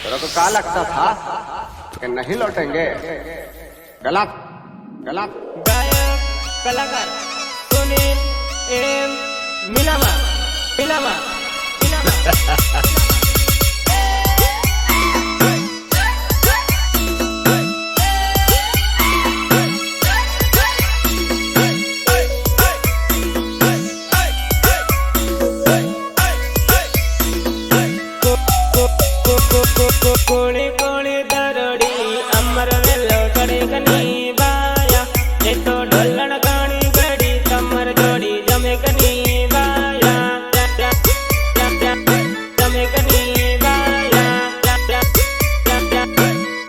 तेरे को क्या लगता था कि नहीं लौटेंगे? गलत गलत। गायक कलाकार सुनील एम मिलामा मिलामा मिलामा कोळी कोळी दरडी अमर वेलो चढ़े कनी बाया ये तो ढोलण गाणी गड़ी तमर जोड़ी जमे कनी बाया जमे कनी बाया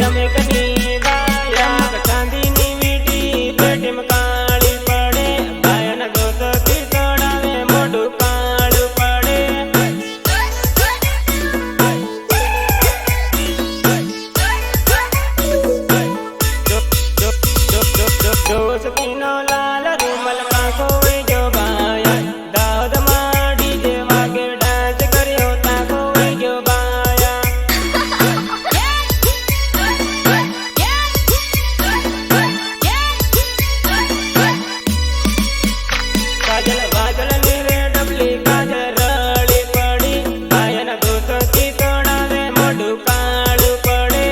जमे कनी बाया चांदी नी वीटी पेटी में काली पड़े बाया न गोत की तोड़ावे मोडू काळू पड़े दोस्तीनो लाल रूमल काको जो बाया दाद माडी जे वागे डांस करियो ताको जो बाया काजल बाजल नीरे डबली काजल रली पड़ी बाया न दोस्ती तोड़ावे मोडू काळू पड़े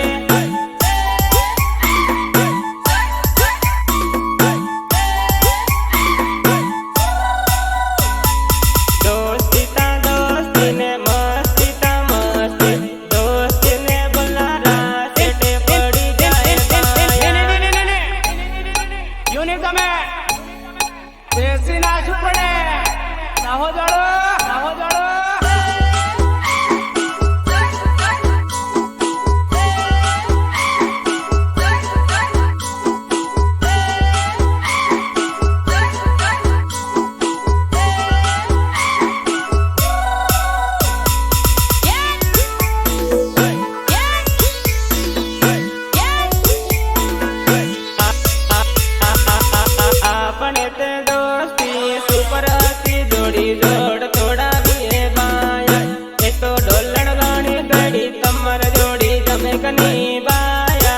जोड़ थोड़ा भी है बाया ये तो ढोलण गाणी गड़ी तमर जोड़ी जमे कनी बाया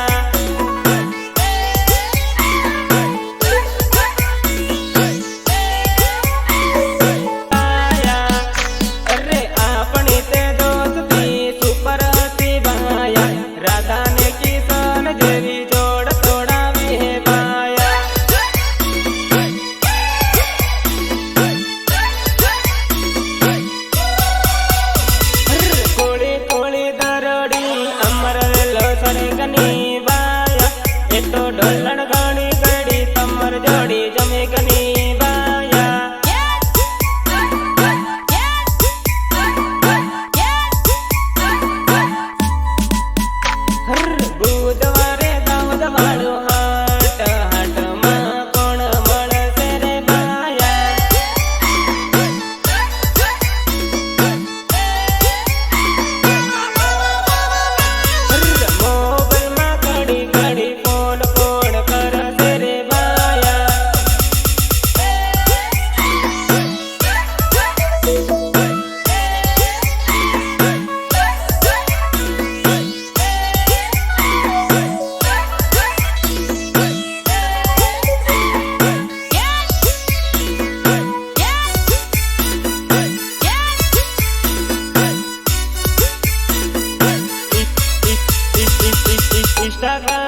अरे अपनी ते दोस्ती सुपर थी बाया राधा ने किसान जेवी जोड़ थोड़ा भी है बाया कनी बाया ये तो ढोलण गाणी गड़ी तमर जोड़ी जमे कनी बाया बुधवारे दाऊद वाळो हाट हाट मां कोण मळसे रे बाया Instagram